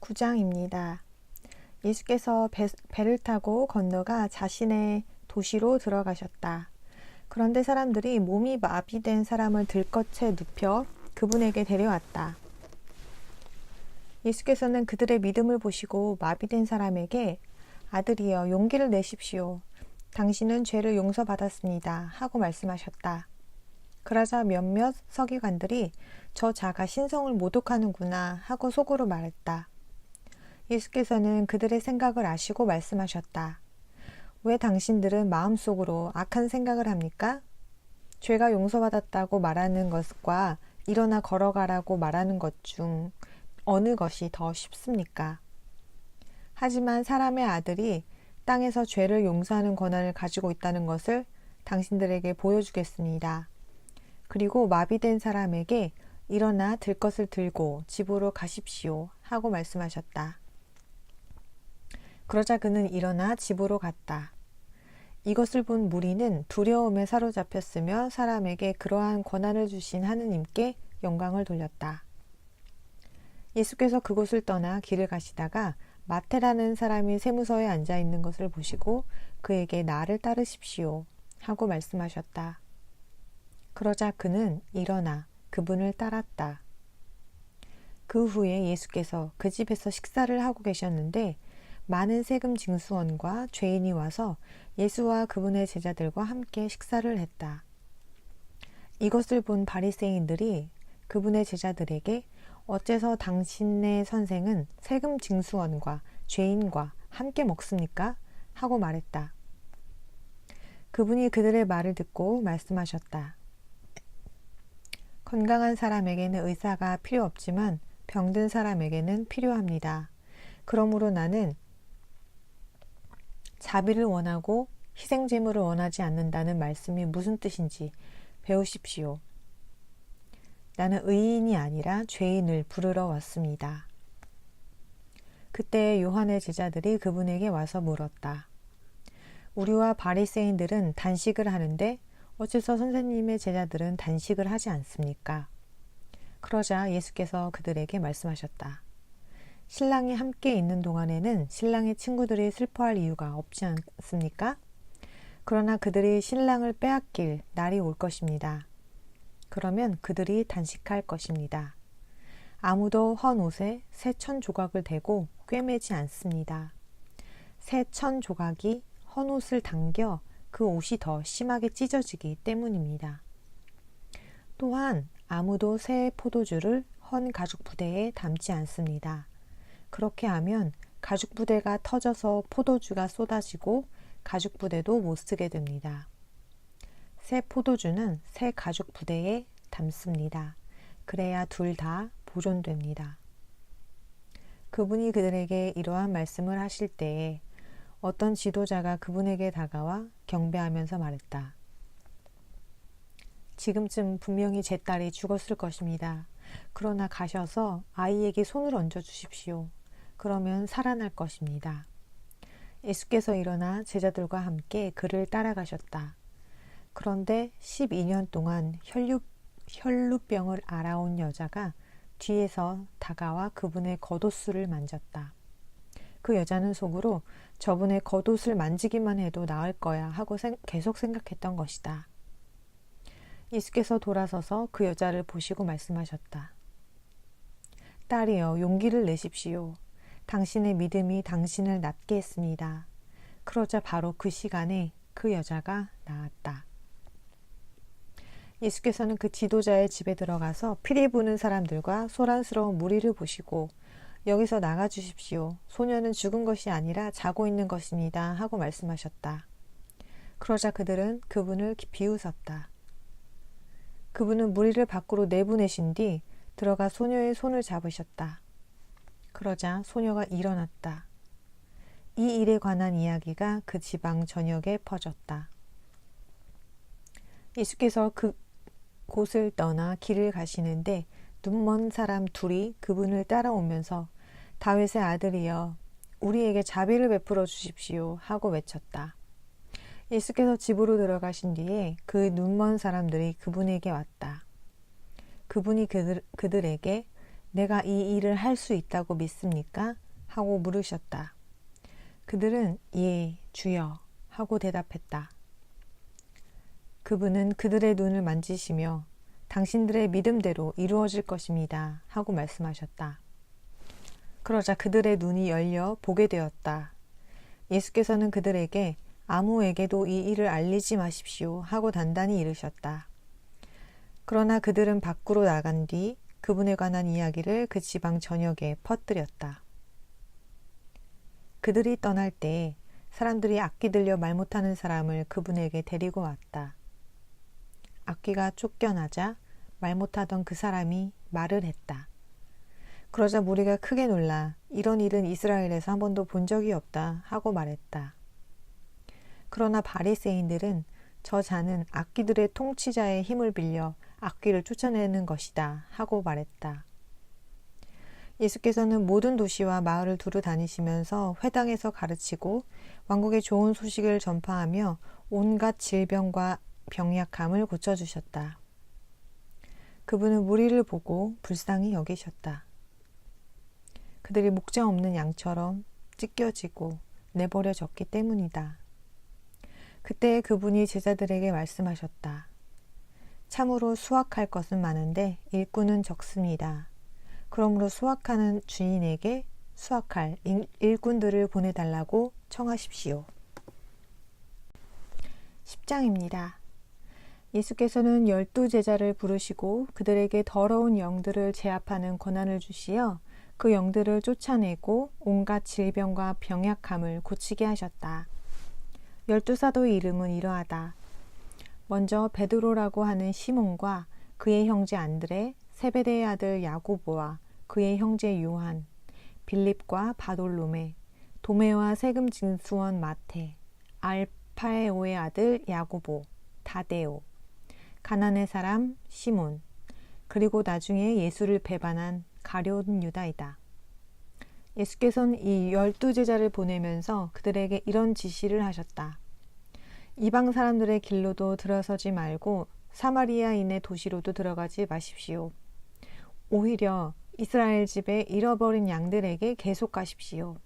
9장입니다. 예수께서 배를 타고 건너가 자신의 도시로 들어가셨다. 그런데 사람들이 몸이 마비된 사람을 들것에 눕혀 그분에게 데려왔다. 예수께서는 그들의 믿음을 보시고 마비된 사람에게 아들이여 용기를 내십시오. 당신은 죄를 용서받았습니다. 하고 말씀하셨다. 그러자 몇몇 서기관들이 저 자가 신성을 모독하는구나 하고 속으로 말했다. 예수께서는 그들의 생각을 아시고 말씀하셨다. 왜 당신들은 마음속으로 악한 생각을 합니까? 죄가 용서받았다고 말하는 것과 일어나 걸어가라고 말하는 것 중 어느 것이 더 쉽습니까? 하지만 사람의 아들이 땅에서 죄를 용서하는 권한을 가지고 있다는 것을 당신들에게 보여주겠습니다. 그리고 마비된 사람에게 일어나 들 것을 들고 집으로 가십시오 하고 말씀하셨다. 그러자 그는 일어나 집으로 갔다. 이것을 본 무리는 두려움에 사로잡혔으며 사람에게 그러한 권한을 주신 하느님께 영광을 돌렸다. 예수께서 그곳을 떠나 길을 가시다가 마태라는 사람이 세무서에 앉아 있는 것을 보시고 그에게 나를 따르십시오 하고 말씀하셨다. 그러자 그는 일어나 그분을 따랐다. 그 후에 예수께서 그 집에서 식사를 하고 계셨는데 많은 세금 징수원과 죄인이 와서 예수와 그분의 제자들과 함께 식사를 했다. 이것을 본 바리새인들이 그분의 제자들에게 어째서 당신의 선생은 세금 징수원과 죄인과 함께 먹습니까? 하고 말했다. 그분이 그들의 말을 듣고 말씀하셨다. 건강한 사람에게는 의사가 필요 없지만 병든 사람에게는 필요합니다. 그러므로 나는 자비를 원하고 희생제물을 원하지 않는다는 말씀이 무슨 뜻인지 배우십시오. 나는 의인이 아니라 죄인을 부르러 왔습니다. 그때 요한의 제자들이 그분에게 와서 물었다. 우리와 바리새인들은 단식을 하는데 어째서 선생님의 제자들은 단식을 하지 않습니까? 그러자 예수께서 그들에게 말씀하셨다. 신랑이 함께 있는 동안에는 신랑의 친구들이 슬퍼할 이유가 없지 않습니까? 그러나 그들이 신랑을 빼앗길 날이 올 것입니다. 그러면 그들이 단식할 것입니다. 아무도 헌 옷에 새 천 조각을 대고 꿰매지 않습니다. 새 천 조각이 헌 옷을 당겨 그 옷이 더 심하게 찢어지기 때문입니다. 또한 아무도 새 포도주를 헌 가죽 부대에 담지 않습니다. 그렇게 하면 가죽 부대가 터져서 포도주가 쏟아지고 가죽 부대도 못 쓰게 됩니다. 새 포도주는 새 가죽 부대에 담습니다. 그래야 둘 다 보존됩니다. 그분이 그들에게 이러한 말씀을 하실 때에 어떤 지도자가 그분에게 다가와 경배하면서 말했다. 지금쯤 분명히 제 딸이 죽었을 것입니다. 그러나 가셔서 아이에게 손을 얹어 주십시오. 그러면 살아날 것입니다. 예수께서 일어나 제자들과 함께 그를 따라가셨다. 그런데 12년 동안 혈루병을 앓아온 여자가 뒤에서 다가와 그분의 겉옷을 만졌다. 그 여자는 속으로 저분의 겉옷을 만지기만 해도 나을 거야 하고 계속 생각했던 것이다. 예수께서 돌아서서 그 여자를 보시고 말씀하셨다. 딸이여, 용기를 내십시오. 당신의 믿음이 당신을 낫게 했습니다. 그러자 바로 그 시간에 그 여자가 나았다. 예수께서는 그 지도자의 집에 들어가서 피리 부는 사람들과 소란스러운 무리를 보시고 여기서 나가 주십시오. 소녀는 죽은 것이 아니라 자고 있는 것입니다. 하고 말씀하셨다. 그러자 그들은 그분을 비웃었다. 그분은 무리를 밖으로 내보내신 뒤 들어가 소녀의 손을 잡으셨다. 그러자 소녀가 일어났다. 이 일에 관한 이야기가 그 지방 전역에 퍼졌다. 예수께서 그 곳을 떠나 길을 가시는데 눈먼 사람 둘이 그분을 따라오면서 다윗의 아들이여 우리에게 자비를 베풀어 주십시오 하고 외쳤다. 예수께서 집으로 들어가신 뒤에 그 눈먼 사람들이 그분에게 왔다. 그분이 그들에게 내가 이 일을 할 수 있다고 믿습니까? 하고 물으셨다. 그들은 예, 주여 하고 대답했다. 그분은 그들의 눈을 만지시며 당신들의 믿음대로 이루어질 것입니다 하고 말씀하셨다. 그러자 그들의 눈이 열려 보게 되었다. 예수께서는 그들에게 아무에게도 이 일을 알리지 마십시오 하고 단단히 이르셨다. 그러나 그들은 밖으로 나간 뒤 그분에 관한 이야기를 그 지방 전역에 퍼뜨렸다. 그들이 떠날 때 사람들이 악기 들려 말 못하는 사람을 그분에게 데리고 왔다. 악기가 쫓겨나자 말 못하던 그 사람이 말을 했다. 그러자 무리가 크게 놀라 이런 일은 이스라엘에서 한 번도 본 적이 없다 하고 말했다. 그러나 바리새인들은 저 자는 악기들의 통치자의 힘을 빌려 악기를 쫓아내는 것이다 하고 말했다. 예수께서는 모든 도시와 마을을 두루 다니시면서 회당에서 가르치고 왕국의 좋은 소식을 전파하며 온갖 질병과 병약함을 고쳐주셨다. 그분은 무리를 보고 불쌍히 여기셨다. 그들이 목자 없는 양처럼 찢겨지고 내버려졌기 때문이다. 그때 그분이 제자들에게 말씀하셨다. 참으로 수확할 것은 많은데 일꾼은 적습니다. 그러므로 수확하는 주인에게 수확할 일꾼들을 보내달라고 청하십시오. 10장입니다. 예수께서는 12제자를 부르시고 그들에게 더러운 영들을 제압하는 권한을 주시어 그 영들을 쫓아내고 온갖 질병과 병약함을 고치게 하셨다. 12사도의 이름은 이러하다. 먼저 베드로라고 하는 시몬과 그의 형제 안드레, 세베대의 아들 야고보와 그의 형제 요한, 빌립과 바돌로메, 도메와 세금 징수원 마테, 알파에오의 아들 야고보, 다데오, 가나안의 사람 시몬, 그리고 나중에 예수를 배반한 가룟 유다이다. 예수께서는 이 12제자를 보내면서 그들에게 이런 지시를 하셨다. 이방 사람들의 길로도 들어서지 말고 사마리아인의 도시로도 들어가지 마십시오. 오히려 이스라엘 집에 잃어버린 양들에게 계속 가십시오.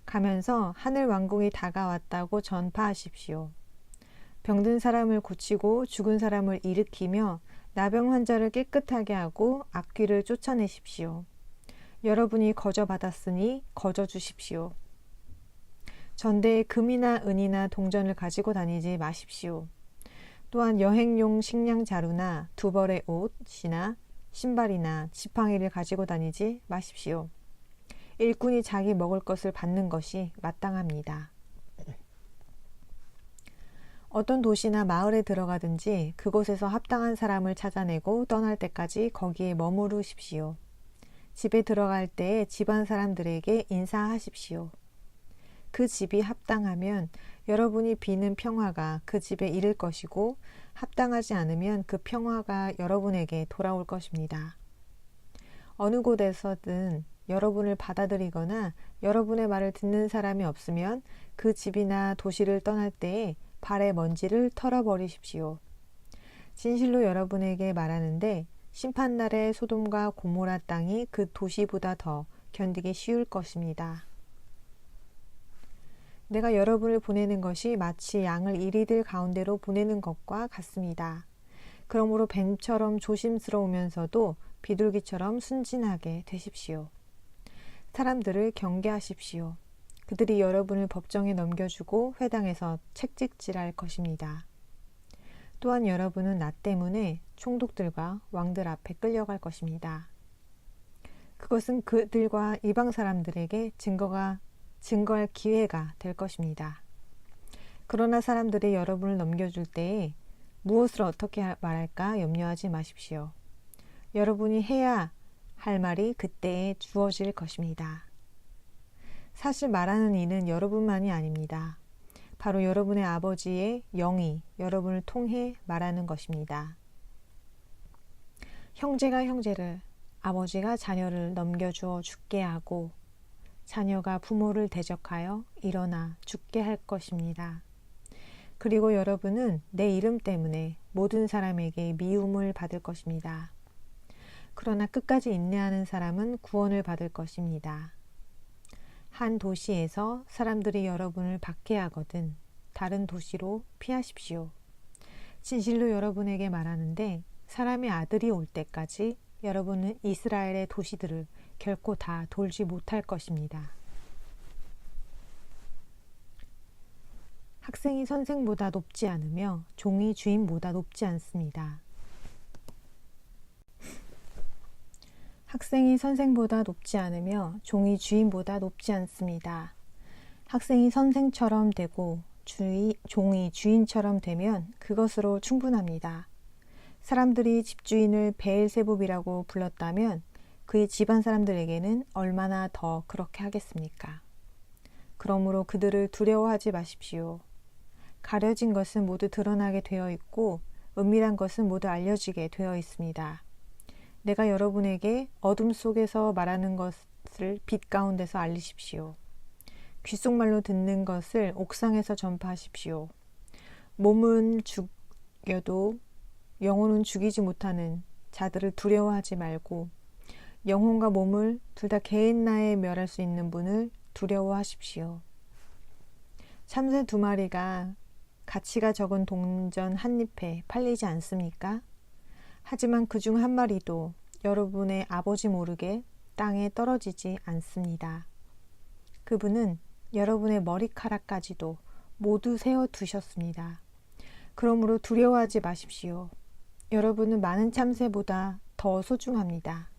가면서 하늘 왕국이 다가왔다고 전파하십시오. 병든 사람을 고치고 죽은 사람을 일으키며 나병 환자를 깨끗하게 하고 악귀를 쫓아내십시오. 여러분이 거저 받았으니 거저 주십시오. 전대에 금이나 은이나 동전을 가지고 다니지 마십시오. 또한 여행용 식량 자루나 두 벌의 옷이나 신발이나 지팡이를 가지고 다니지 마십시오. 일꾼이 자기 먹을 것을 받는 것이 마땅합니다. 어떤 도시나 마을에 들어가든지 그곳에서 합당한 사람을 찾아내고 떠날 때까지 거기에 머무르십시오. 집에 들어갈 때에 집안 사람들에게 인사하십시오. 그 집이 합당하면 여러분이 비는 평화가 그 집에 이를 것이고 합당하지 않으면 그 평화가 여러분에게 돌아올 것입니다. 어느 곳에서든 여러분을 받아들이거나 여러분의 말을 듣는 사람이 없으면 그 집이나 도시를 떠날 때에 발의 먼지를 털어버리십시오. 진실로 여러분에게 말하는데 심판날에 소돔과 고모라 땅이 그 도시보다 더 견디기 쉬울 것입니다. 내가 여러분을 보내는 것이 마치 양을 이리들 가운데로 보내는 것과 같습니다. 그러므로 뱀처럼 조심스러우면서도 비둘기처럼 순진하게 되십시오. 사람들을 경계하십시오. 그들이 여러분을 법정에 넘겨주고 회당에서 책찍질할 것입니다. 또한 여러분은 나 때문에 총독들과 왕들 앞에 끌려갈 것입니다. 그것은 그들과 이방 사람들에게 증거할 기회가 될 것입니다. 그러나 사람들이 여러분을 넘겨줄 때에 무엇을 어떻게 말할까 염려하지 마십시오. 여러분이 해야 할 말이 그때에 주어질 것입니다. 사실 말하는 이는 여러분만이 아닙니다. 바로 여러분의 아버지의 영이 여러분을 통해 말하는 것입니다. 형제가 형제를, 아버지가 자녀를 넘겨주어 죽게 하고 자녀가 부모를 대적하여 일어나 죽게 할 것입니다. 그리고 여러분은 내 이름 때문에 모든 사람에게 미움을 받을 것입니다. 그러나 끝까지 인내하는 사람은 구원을 받을 것입니다. 한 도시에서 사람들이 여러분을 박해하거든 다른 도시로 피하십시오. 진실로 여러분에게 말하는데 사람의 아들이 올 때까지 여러분은 이스라엘의 도시들을 결코 다 돌지 못할 것입니다. 학생이 선생보다 높지 않으며 종이 주인보다 높지 않습니다. 학생이 선생보다 높지 않으며 종이 주인보다 높지 않습니다. 학생이 선생처럼 되고 종이 주인처럼 되면 그것으로 충분합니다. 사람들이 집주인을 베엘세붑이라고 불렀다면 그의 집안 사람들에게는 얼마나 더 그렇게 하겠습니까? 그러므로 그들을 두려워하지 마십시오. 가려진 것은 모두 드러나게 되어 있고 은밀한 것은 모두 알려지게 되어 있습니다. 내가 여러분에게 어둠 속에서 말하는 것을 빛 가운데서 알리십시오. 귓속말로 듣는 것을 옥상에서 전파하십시오. 몸은 죽여도 영혼은 죽이지 못하는 자들을 두려워하지 말고 영혼과 몸을 둘 다 개인나에 멸할 수 있는 분을 두려워하십시오. 참새 2마리가 가치가 적은 동전 한 잎에 팔리지 않습니까? 하지만 그중 1마리도 여러분의 아버지 모르게 땅에 떨어지지 않습니다. 그분은 여러분의 머리카락까지도 모두 세어두셨습니다. 그러므로 두려워하지 마십시오. 여러분은 많은 참새보다 더 소중합니다.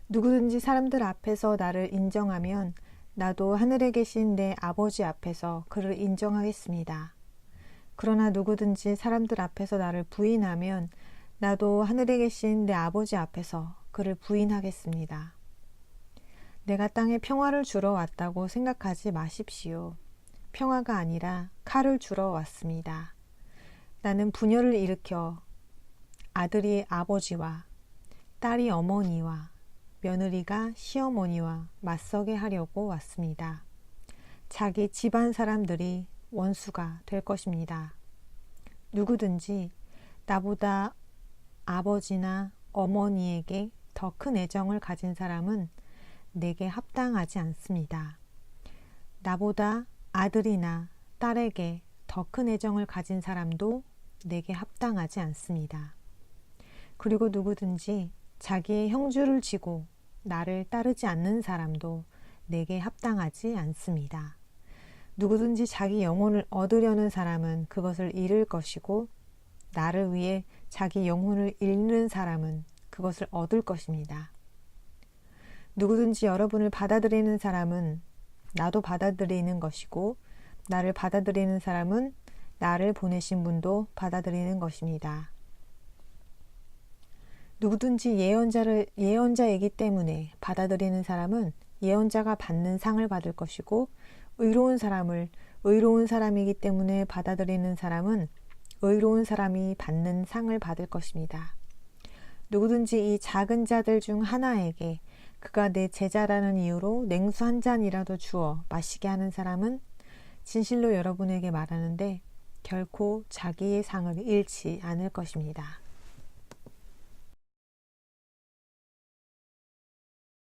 누구든지 사람들 앞에서 나를 인정하면 나도 하늘에 계신 내 아버지 앞에서 그를 인정하겠습니다. 그러나 누구든지 사람들 앞에서 나를 부인하면 나도 하늘에 계신 내 아버지 앞에서 그를 부인하겠습니다. 내가 땅에 평화를 주러 왔다고 생각하지 마십시오. 평화가 아니라 칼을 주러 왔습니다. 나는 분열을 일으켜 아들이 아버지와 딸이 어머니와 며느리가 시어머니와 맞서게 하려고 왔습니다. 자기 집안 사람들이 원수가 될 것입니다. 누구든지 나보다 아버지나 어머니에게 더 큰 애정을 가진 사람은 내게 합당하지 않습니다. 나보다 아들이나 딸에게 더 큰 애정을 가진 사람도 내게 합당하지 않습니다. 그리고 누구든지 자기의 형주를 지고 나를 따르지 않는 사람도 내게 합당하지 않습니다. 누구든지 자기 영혼을 얻으려는 사람은 그것을 잃을 것이고 나를 위해 자기 영혼을 잃는 사람은 그것을 얻을 것입니다. 누구든지 여러분을 받아들이는 사람은 나도 받아들이는 것이고 나를 받아들이는 사람은 나를 보내신 분도 받아들이는 것입니다. 누구든지 예언자이기 때문에 받아들이는 사람은 예언자가 받는 상을 받을 것이고 의로운 사람을 의로운 사람이기 때문에 받아들이는 사람은 의로운 사람이 받는 상을 받을 것입니다. 누구든지 이 작은 자들 중 하나에게 그가 내 제자라는 이유로 냉수 한 잔이라도 주어 마시게 하는 사람은 진실로 여러분에게 말하는데 결코 자기의 상을 잃지 않을 것입니다.